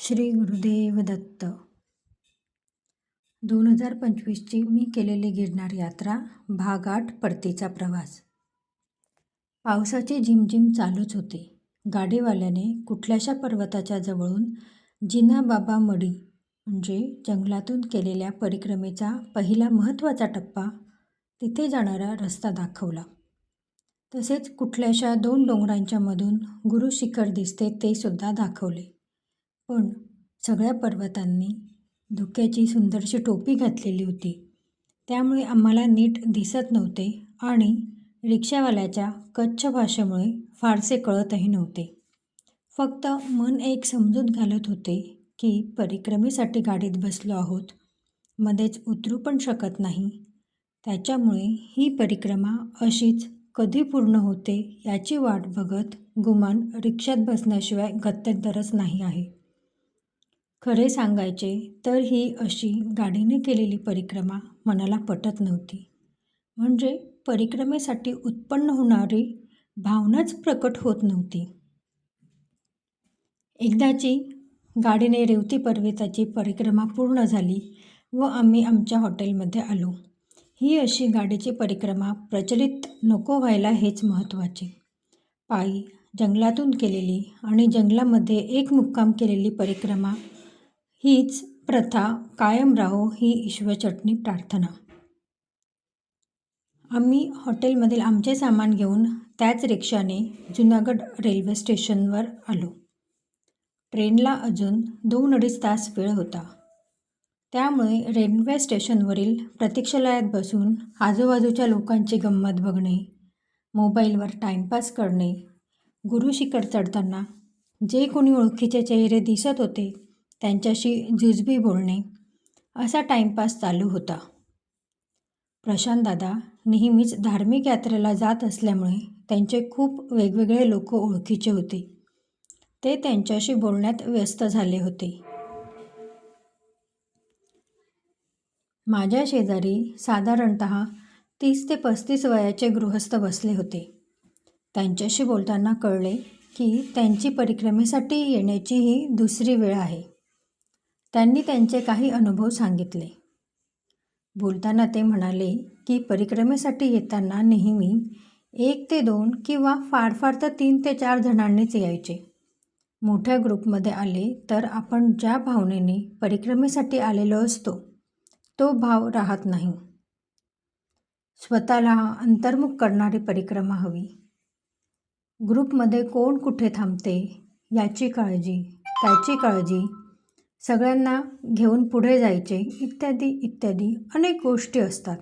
श्री गुरुदेव दत्त. 2025ची मी केलेली गिरनार यात्रा भाग 8 परतीचा प्रवास. पावसाची झिमझिम चालूच होती. गाडीवाल्याने कुठल्याशा पर्वताच्या जवळून जिनाबाबा मढी म्हणजे जंगलातून केलेल्या परिक्रमेचा पहिला महत्त्वाचा टप्पा, तिथे जाणारा रस्ता दाखवला. तसेच कुठल्याशा 2 डोंगरांच्या मधून गुरुशिखर दिसते ते सुद्धा दाखवले. पण सगळ्या पर्वतांनी धुक्याची सुंदरशी टोपी घातलेली होती, त्यामुळे आम्हाला नीट दिसत नव्हते आणि रिक्षावाल्याच्या कच्छ भाषेमुळे फारसे कळतही नव्हते. फक्त मन एक समजूत घालत होते की परिक्रमेसाठी गाडीत बसलो आहोत, मध्येच उतरू पण शकत नाही. त्याच्यामुळे ही परिक्रमा अशीच कधी पूर्ण होते याची वाट बघत गुमान रिक्षात बसण्याशिवाय गत्यंतरच नाही आहे. खरे सांगायचे तर ही अशी गाडीने केलेली परिक्रमा मनाला पटत नव्हती. म्हणजे परिक्रमेसाठी उत्पन्न होणारी भावनाच प्रकट होत नव्हती. एकदाची गाडीने रेवती पर्वताची परिक्रमा पूर्ण झाली व आम्ही आमच्या हॉटेलमध्ये आलो. ही अशी गाडीची परिक्रमा प्रचलित नको व्हायला हेच महत्त्वाचे. पायी जंगलातून केलेली आणि जंगलामध्ये एक मुक्काम केलेली परिक्रमा हीच प्रथा कायम राहो ही ईश्वरचरणी प्रार्थना. आम्ही हॉटेलमधील आमचे सामान घेऊन त्याच रिक्षाने जुनागड रेल्वे स्टेशनवर आलो. ट्रेनला अजून 2-2.5 तास वेळ होता. त्यामुळे रेल्वे स्टेशनवरील प्रतीक्षालयात बसून आजूबाजूच्या लोकांची गंमत बघणे, मोबाईलवर टाईमपास करणे, गुरुशिखर चढताना जे कोणी ओळखीचे चेहरे दिसत होते त्यांच्याशी जुजबी बोलणे, असा टाईमपास चालू होता. प्रशांतदादा नेहमीच धार्मिक यात्रेला जात असल्यामुळे त्यांचे खूप वेगवेगळे लोक ओळखीचे होते. ते त्यांच्याशी बोलण्यात व्यस्त झाले होते. माझ्या शेजारी साधारणतः 30 ते 35 वयाचे गृहस्थ बसले होते. त्यांच्याशी बोलताना कळले की त्यांची परिक्रमेसाठी येण्याची ही दुसरी वेळ आहे. त्यांनी त्यांचे काही अनुभव सांगितले. बोलताना ते म्हणाले की परिक्रमेसाठी येताना नेहमी 1 ते 2 किंवा फार फार तर 3 ते 4 जणांनीच यायचे. मोठ्या ग्रुपमध्ये आले तर आपण ज्या भावनेने परिक्रमेसाठी आलेलो असतो तो भाव राहत नाही. स्वतःला अंतर्मुख करणारी परिक्रमा हवी. ग्रुपमध्ये कोण कुठे थांबते याची काळजी, त्याची काळजी, सगळ्यांना घेऊन पुढे जायचे इत्यादी इत्यादी अनेक गोष्टी असतात.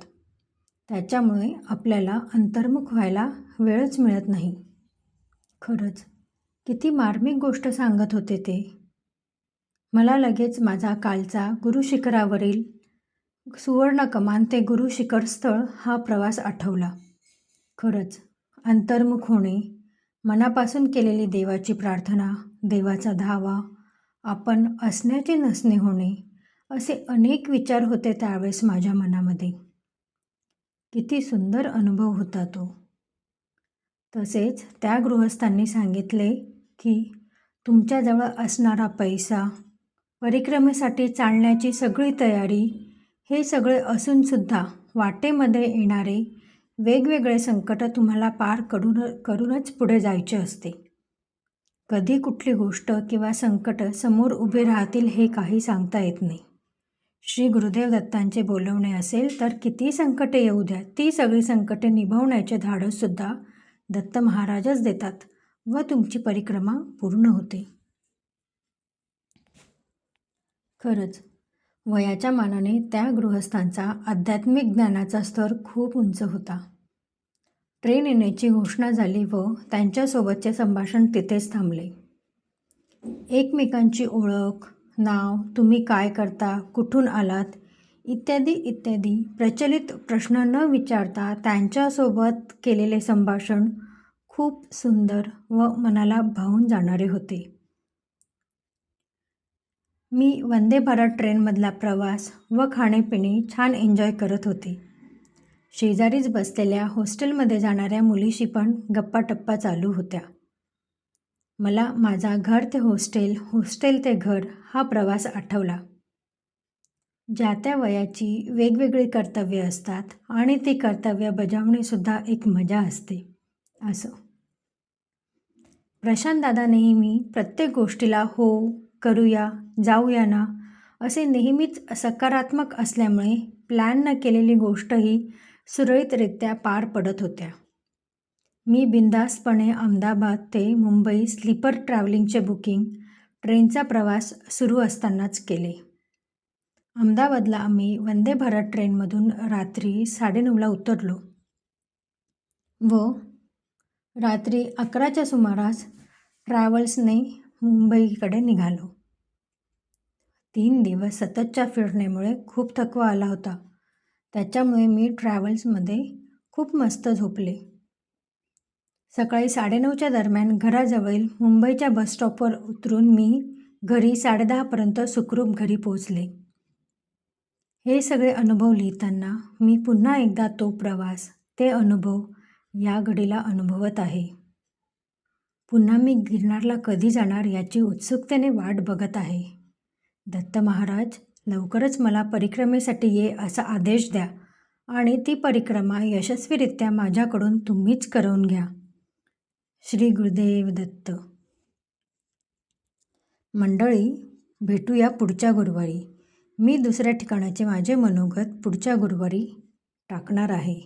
त्याच्यामुळे आपल्याला अंतर्मुख व्हायला वेळच मिळत नाही. खरंच किती मार्मिक गोष्ट सांगत होते ते. मला लगेच माझा कालचा गुरुशिखरावरील सुवर्ण कमान ते गुरुशिखर स्थळ हा प्रवास आठवला. खरंच अंतर्मुख होणे, मनापासून केलेली देवाची प्रार्थना, देवाचा धावा, आपण असण्याचे नसणे होणे, असे अनेक विचार होते त्यावेळेस माझ्या मनामध्ये. किती सुंदर अनुभव होता तो. तसेच त्या गृहस्थांनी सांगितले की तुमच्याजवळ असणारा पैसा, परिक्रमेसाठी चालण्याची सगळी तयारी, हे सगळे असूनसुद्धा वाटेमध्ये येणारे वेगवेगळे संकट तुम्हाला पार करूनच पुढे जायचे असते. कधी कुठली गोष्ट किंवा संकट समोर उभे राहतील हे काही सांगता येत नाही. श्री गुरुदेव दत्तांचे बोलवणे असेल तर किती संकटे येऊ द्या, ती सगळी संकटे निभवण्याचे धाडससुद्धा दत्त महाराजच देतात व तुमची परिक्रमा पूर्ण होते. खरंच वयाच्या मानाने त्या गृहस्थांचा आध्यात्मिक ज्ञानाचा स्तर खूप उंच होता. ट्रेन येण्याची घोषणा झाली व त्यांच्यासोबतचे संभाषण तिथेच थांबले. एकमेकांची ओळख, नाव, तुम्ही काय करता, कुठून आलात इत्यादी इत्यादी प्रचलित प्रश्न न विचारता त्यांच्यासोबत केलेले संभाषण खूप सुंदर व मनाला भावून जाणारे होते. मी वंदे भारत ट्रेनमधला प्रवास व खाणेपिणे छान एन्जॉय करत होते. शेजारीच बसलेल्या हॉस्टेलमध्ये जाणाऱ्या मुलीशी पण गप्पाटप्पा चालू होत्या. मला माझा घर ते हॉस्टेल, हॉस्टेल ते घर हा प्रवास आठवला. ज्या त्या वयाची वेगवेगळी कर्तव्ये असतात आणि ती कर्तव्य बजावणीसुद्धा एक मजा असते असं. प्रशांत दादा नेहमी प्रत्येक गोष्टीला हो, करूया, जाऊया ना असे नेहमीच सकारात्मक असल्यामुळे प्लॅन न केलेली गोष्टही सुरळीतरित्या पार पडत होत्या. मी बिनधास्तपणे अहमदाबाद ते मुंबई स्लीपर ट्रॅव्हलिंगचे बुकिंग ट्रेनचा प्रवास सुरू असतानाच केले. अहमदाबादला आम्ही वंदे भारत ट्रेनमधून रात्री 9:30ला उतरलो व रात्री 11च्या सुमारास ट्रॅव्हल्सने मुंबईकडे निघालो. 3 दिवस सततच्या फिरण्यामुळे खूप थकवा आला होता. त्याच्यामुळे मी ट्रॅव्हल्समध्ये खूप मस्त झोपले. सकाळी 9:30च्या दरम्यान घराजवळील मुंबईच्या बसस्टॉपवर उतरून मी घरी 10:30पर्यंत सुखरूप घरी पोहोचले. हे सगळे अनुभव लिहिताना मी पुन्हा एकदा तो प्रवास, ते अनुभव या घडीला अनुभवत आहे. पुन्हा मी गिरनारला कधी जाणार याची उत्सुकतेने वाट बघत आहे. दत्त महाराज लवकरच मला परिक्रमेसाठी ये असा आदेश द्या आणि ती परिक्रमा यशस्वीरित्या माझ्याकडून तुम्हीच करवून घ्या. श्री गुरुदेव दत्त. मंडळी, भेटूया पुढच्या गुरुवारी. मी दुसऱ्या ठिकाणाचे माझे मनोगत पुढच्या गुरुवारी टाकणार आहे.